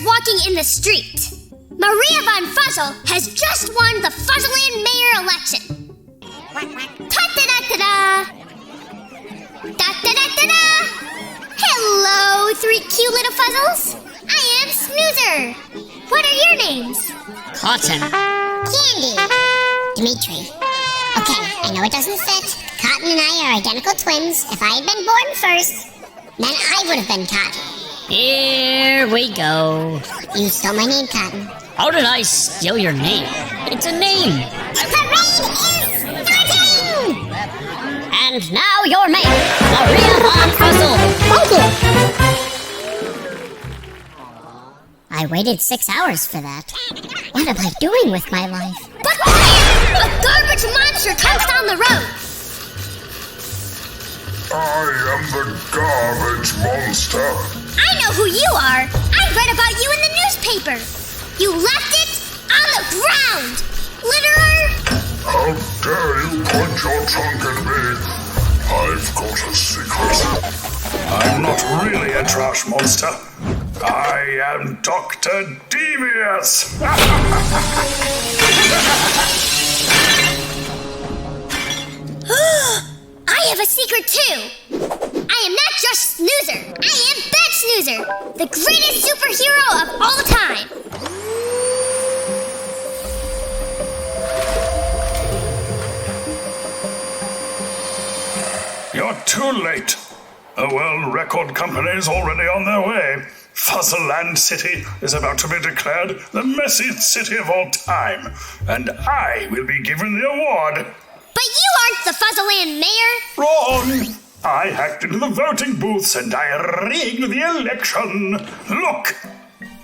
just walking in the street. Maria von Fuzzle has just won the Fuzzleland Mayor election. Ta-da-da-da-da! Da-da-da-da-da! Hello, three cute little Fuzzles. I am Snoozer. What are your names? Cotton. Candy. Dimitri. Okay, I know it doesn't fit. Cotton and I are identical twins. If I had been born first, then I would have been Cotton. Here we go. You stole my name, Cotton. How did I steal your name? It's a name. The parade is starting! And now your mate, Maria von Fuzzle. I waited 6 hours for that. What am I doing with my life? But quiet! A garbage monster comes down the road. I am the garbage monster. I know who you are. I read about you in the newspaper. You left it on the ground, litterer! How dare you point your trunk at me? I've got a secret. I'm not really a trash monster. I am Dr. Devious. I have a secret too. I am not just Snoozer. I am Bat Snoozer, the greatest superhero of all time. You're too late. The World Record Company is already on their way. Fuzzleland City is about to be declared the messiest city of all time, and I will be given the award. But you aren't the Fuzzleland mayor. Wrong! I hacked into the voting booths and I rigged the election. Look!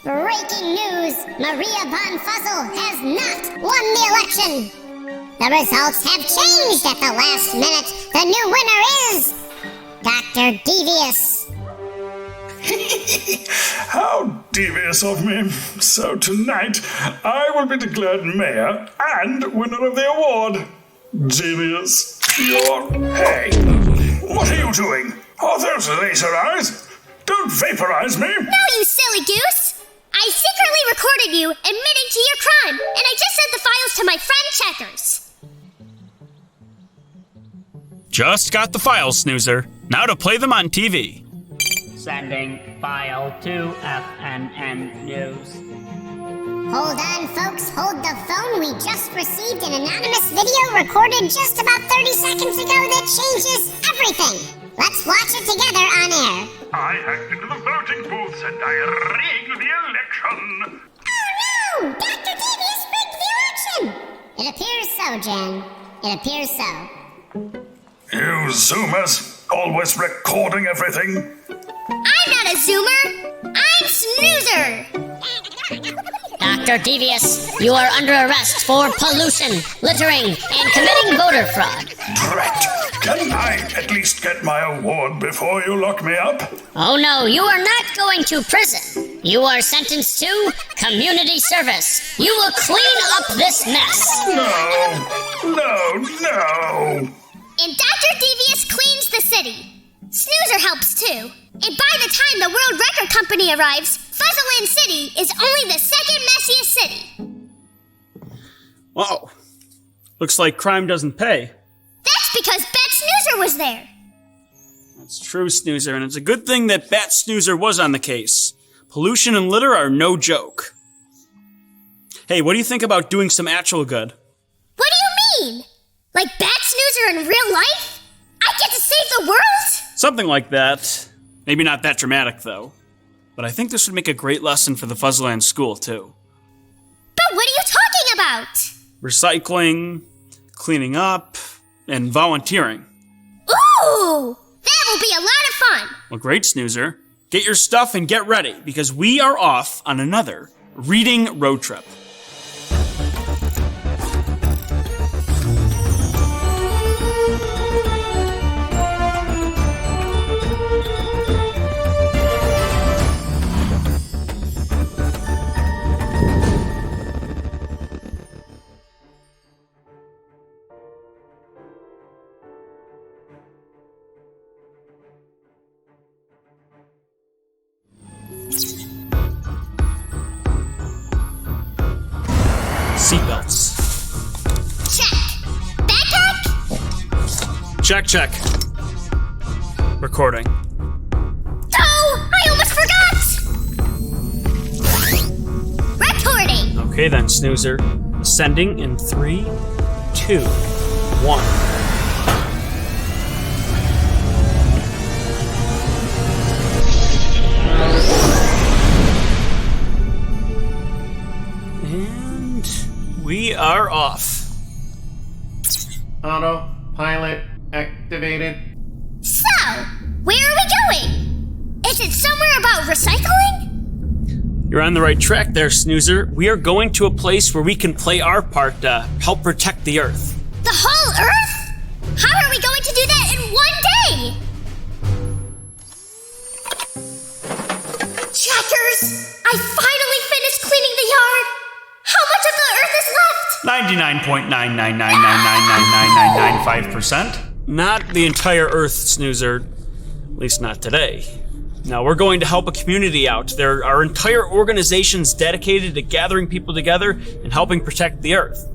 Breaking news! Maria von Fuzzle has not won the election! The results have changed at the last minute. The new winner is Dr. Devious. How devious of me. So tonight, I will be declared mayor and winner of the award. Devious, Hey, what are you doing? Are those laser eyes? Don't vaporize me. No, you silly goose. I secretly recorded you admitting to your crime, and I just sent the files to my friend Checkers. Just got the files, Snoozer. Now to play them on TV. Sending file to FNN News. Hold on, folks. Hold the phone. We just received an anonymous video recorded just about 30 seconds ago that changes everything. Let's watch it together on air. I hacked into the voting booths and I rigged the election. Oh no! Dr. Devious rigged the election! It appears so, Jen. It appears so. You Zoomers, always recording everything. I'm not a Zoomer. I'm Snoozer. Dr. Devious, you are under arrest for pollution, littering, and committing voter fraud. Drat! Can I at least get my award before you lock me up? Oh no, you are not going to prison. You are sentenced to community service. You will clean up this mess. No! And Dr. Devious cleans the city. Snoozer helps too. And by the time the World Record Company arrives, Fuzzleland City is only the second messiest city. Whoa. Looks like crime doesn't pay. That's because Bat Snoozer was there. That's true, Snoozer, and it's a good thing that Bat Snoozer was on the case. Pollution and litter are no joke. Hey, what do you think about doing some actual good? What do you mean? Like Bat Snoozer in real life? I get to save the world? Something like that. Maybe not that dramatic, though. But I think this would make a great lesson for the Fuzzleland school, too. But what are you talking about? Recycling, cleaning up, and volunteering. Ooh! That will be a lot of fun. Well, great, Snoozer. Get your stuff and get ready, because we are off on another reading road trip. Check. Recording. Oh, I almost forgot! Recording! Okay then, Snoozer. Ascending in 3, 2, 1. And we are off. Autopilot activated. So, where are we going? Is it somewhere about recycling? You're on the right track there, Snoozer. We are going to a place where we can play our part to help protect the Earth. The whole Earth? How are we going to do that in one day? Checkers! I finally finished cleaning the yard! How much of the Earth is left? 99.999999995%. Not the entire Earth, Snoozer. At least not today. Now, we're going to help a community out. There are entire organizations dedicated to gathering people together and helping protect the Earth.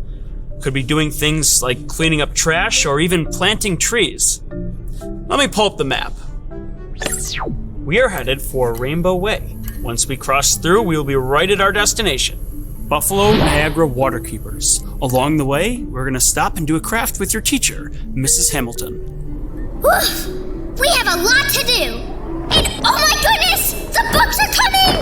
Could be doing things like cleaning up trash or even planting trees. Let me pull up the map. We are headed for Rainbow Way. Once we cross through, we will be right at our destination. Buffalo Niagara Waterkeepers. Along the way, we're going to stop and do a craft with your teacher, Mrs. Hamilton. Woof! We have a lot to do! And oh my goodness! The books are coming!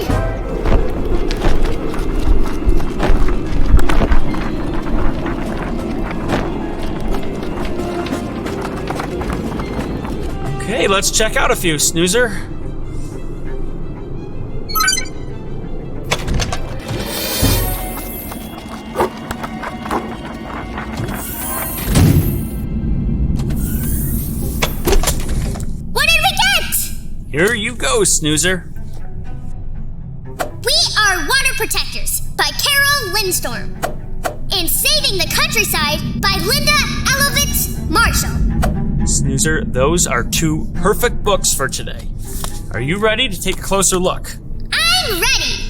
Okay, let's check out a few, Snoozer. Here you go, Snoozer. We are Water Protectors by Carol Lindstorm. And Saving the Countryside by Linda Elovitz Marshall. Snoozer, those are 2 perfect books for today. Are you ready to take a closer look? I'm ready!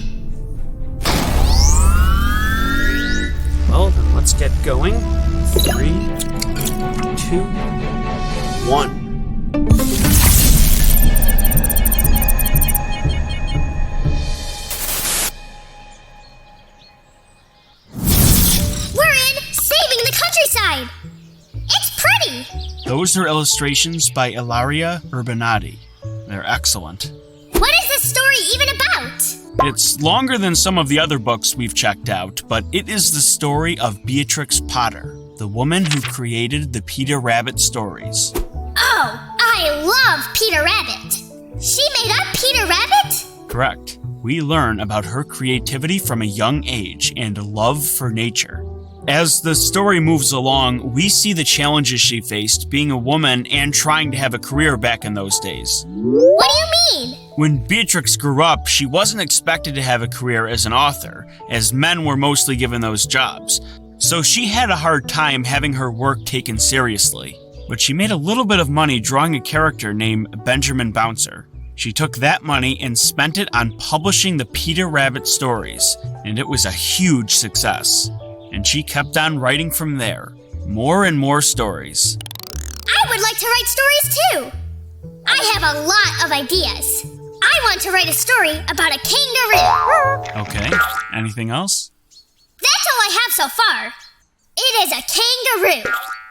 Well, then let's get going. 3, 2, 1. It's pretty! Those are illustrations by Ilaria Urbanati. They're excellent. What is this story even about? It's longer than some of the other books we've checked out, but it is the story of Beatrix Potter, the woman who created the Peter Rabbit stories. Oh, I love Peter Rabbit! She made up Peter Rabbit? Correct. We learn about her creativity from a young age and a love for nature. As the story moves along, we see the challenges she faced being a woman and trying to have a career back in those days. What do you mean? When Beatrix grew up, she wasn't expected to have a career as an author, as men were mostly given those jobs. So she had a hard time having her work taken seriously. But she made a little bit of money drawing a character named Benjamin Bouncer. She took that money and spent it on publishing the Peter Rabbit stories, and it was a huge success. And she kept on writing from there. More and more stories. I would like to write stories too. I have a lot of ideas. I want to write a story about a kangaroo. Okay, anything else? That's all I have so far. It is a kangaroo.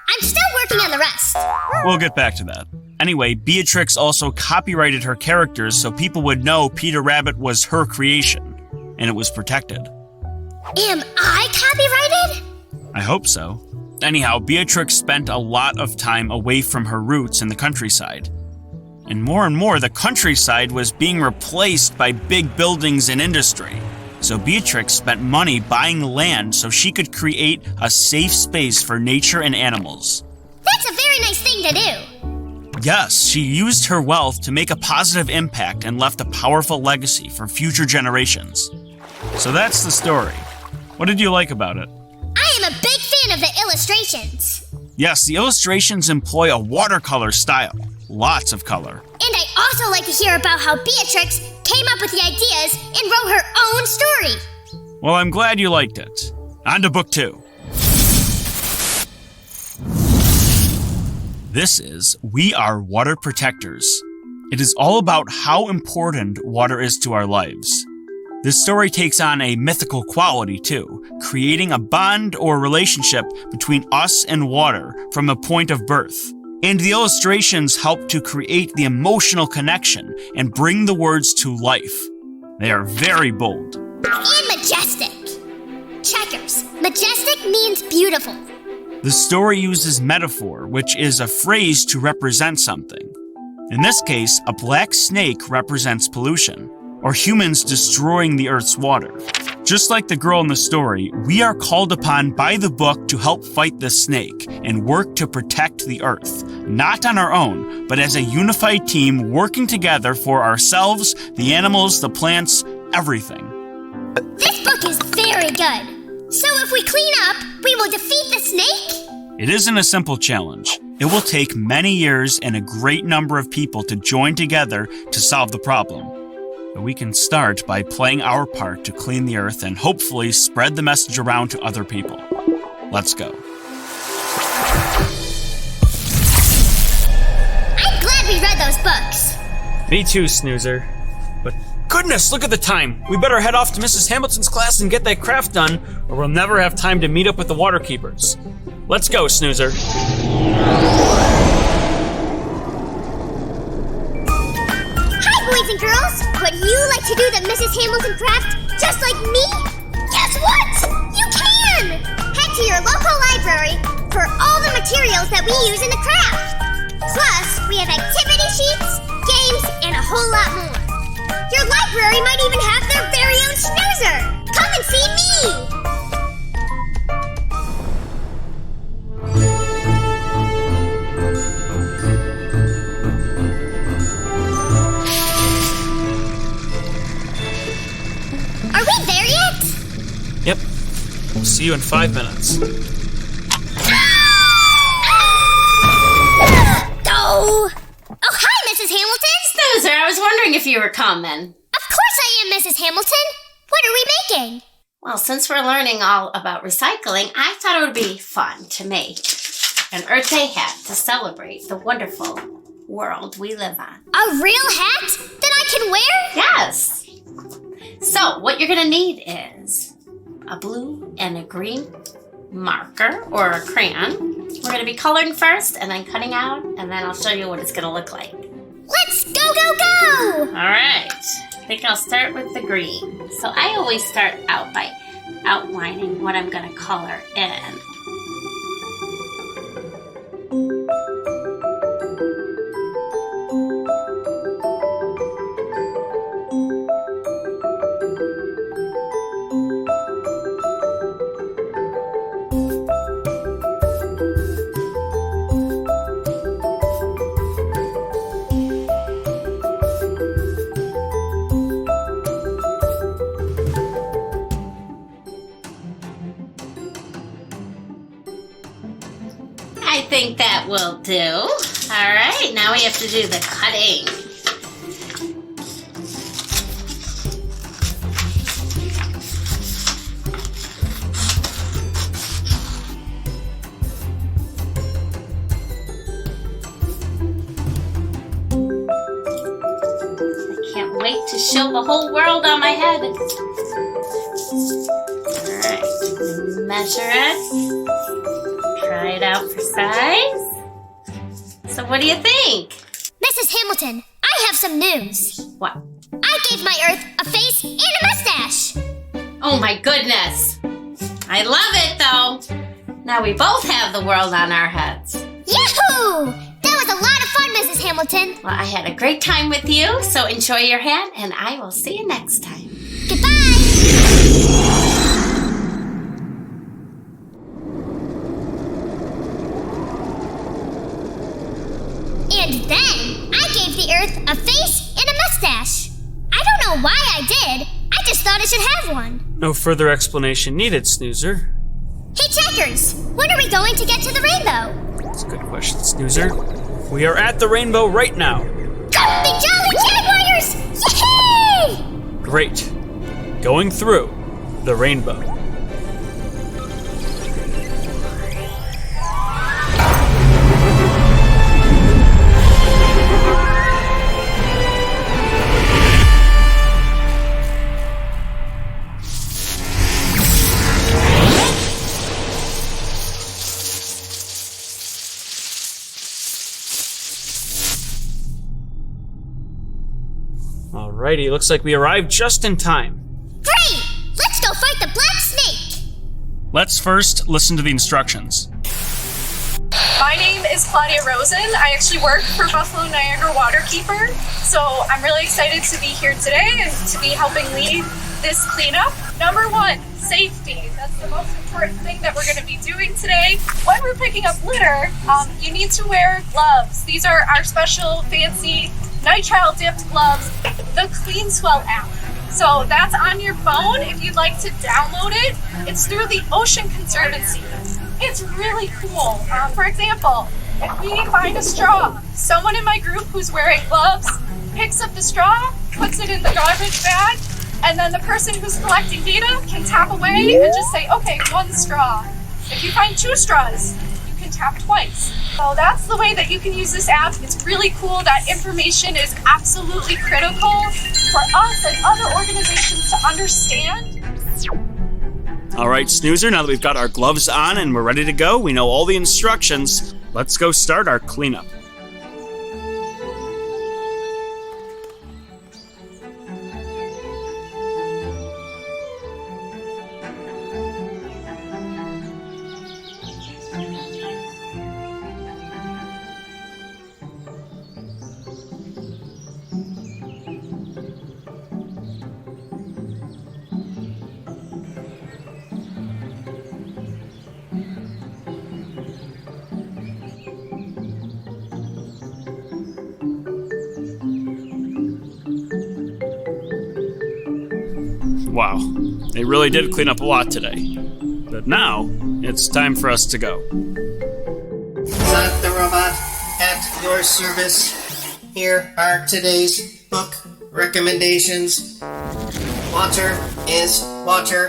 I'm still working on the rest. We'll get back to that. Anyway, Beatrix also copyrighted her characters so people would know Peter Rabbit was her creation, and it was protected. Am I copyrighted? I hope so. Anyhow, Beatrix spent a lot of time away from her roots in the countryside. And more, the countryside was being replaced by big buildings and industry. So Beatrix spent money buying land so she could create a safe space for nature and animals. That's a very nice thing to do. Yes, she used her wealth to make a positive impact and left a powerful legacy for future generations. So that's the story. What did you like about it? I am a big fan of the illustrations. Yes, the illustrations employ a watercolor style. Lots of color. And I also like to hear about how Beatrix came up with the ideas and wrote her own story. Well, I'm glad you liked it. On to book 2. This is We Are Water Protectors. It is all about how important water is to our lives. This story takes on a mythical quality too, creating a bond or relationship between us and water from a point of birth. And the illustrations help to create the emotional connection and bring the words to life. They are very bold. And majestic. Checkers. Majestic means beautiful. The story uses metaphor, which is a phrase to represent something. In this case, a black snake represents pollution, or humans destroying the Earth's water. Just like the girl in the story, we are called upon by the book to help fight the snake and work to protect the Earth, not on our own, but as a unified team working together for ourselves, the animals, the plants, everything. This book is very good. So if we clean up, we will defeat the snake? It isn't a simple challenge. It will take many years and a great number of people to join together to solve the problem. But we can start by playing our part to clean the Earth and hopefully spread the message around to other people. Let's go. I'm glad we read those books. Me too, Snoozer. But goodness, look at the time. We better head off to Mrs. Hamilton's class and get that craft done, or we'll never have time to meet up with the water keepers. Let's go, Snoozer. Hi, boys and girls. Would you like to do the Mrs. Hamilton craft just like me? Guess what? You can! Head to your local library for all the materials that we use in the craft. Plus, we have activity sheets, games, and a whole lot more. Your library might even have their very own snoozer. Come and see me! Are we there yet? Yep. We'll see you in 5 minutes. Oh! Oh, hi, Mrs. Hamilton! Snoozer, I was wondering if you were coming. Of course I am, Mrs. Hamilton! What are we making? Well, since we're learning all about recycling, I thought it would be fun to make an Earth Day hat to celebrate the wonderful world we live on. A real hat that I can wear? Yes! So, what you're gonna need is a blue and a green marker or a crayon. We're gonna be coloring first and then cutting out, and then I'll show you what it's gonna look like. Let's go, go, go! Alright, I think I'll start with the green. So I always start out by outlining what I'm gonna color in. I think that will do. All right, now we have to do the cutting. I can't wait to show the whole world on my head. All right, measure it. Try it out for size. So what do you think? Mrs. Hamilton, I have some news. What? I gave my Earth a face and a mustache. Oh my goodness. I love it though. Now we both have the world on our heads. Yahoo! That was a lot of fun, Mrs. Hamilton. Well, I had a great time with you, so enjoy your hat, and I will see you next time. Goodbye! And then I gave the Earth a face and a mustache. I don't know why I did. I just thought it should have one. No further explanation needed, Snoozer. Hey, Checkers, when are we going to get to the rainbow? That's a good question, Snoozer. We are at the rainbow right now. Go, big jolly jaguars! Yay! Great. Going through the rainbow. Alrighty, looks like we arrived just in time. Great! Let's go fight the Black Snake! Let's first listen to the instructions. My name is Claudia Rosen. I actually work for Buffalo Niagara Waterkeeper. So I'm really excited to be here today and to be helping lead this cleanup. Number one, safety. That's the most important thing that we're going to be doing today. When we're picking up litter, you need to wear gloves. These are our special fancy nitrile dipped gloves, the CleanSwell app. So that's on your phone if you'd like to download it. It's through the Ocean Conservancy. It's really cool. For example, if we find a straw, someone in my group who's wearing gloves picks up the straw, puts it in the garbage bag, and then the person who's collecting data can tap away and just say, okay, 1 straw. If you find 2 straws, you can tap twice. So that's the way that you can use this app. It's really cool. That information is absolutely critical for us and other organizations to understand. All right, Snoozer, now that we've got our gloves on and we're ready to go, we know all the instructions. Let's go start our cleanup. Wow, they really did clean up a lot today. But now, it's time for us to go. Sonic the Robot at your service. Here are today's book recommendations. Water is Water,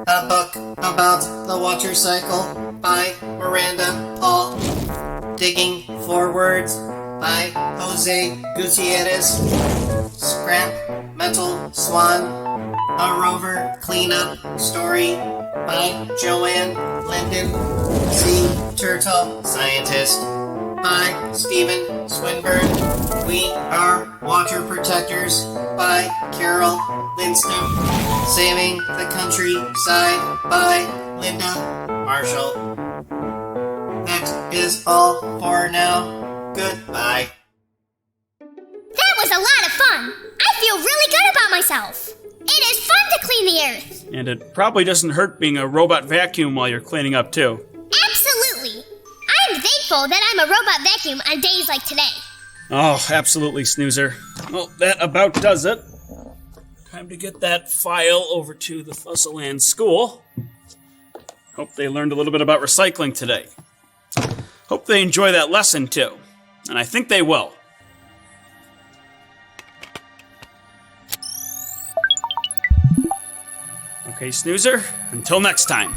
a book about the water cycle by Miranda Paul. Digging for Words by Jose Gutierrez. Scrap Metal Swan, a rover cleanup story by Joanne Linden. Sea Turtle Scientist by Stephen Swinburne. We Are Water Protectors by Carol Lindstrom. Saving the Countryside by Linda Marshall. That is all for now. Goodbye. That was a lot of fun! I feel really good about myself! It is fun to clean the earth! And it probably doesn't hurt being a robot vacuum while you're cleaning up, too. Absolutely! I'm thankful that I'm a robot vacuum on days like today. Oh, absolutely, Snoozer. Well, that about does it. Time to get that file over to the Fuzzleland School. Hope they learned a little bit about recycling today. Hope they enjoy that lesson, too. And I think they will. Okay, Snoozer, until next time.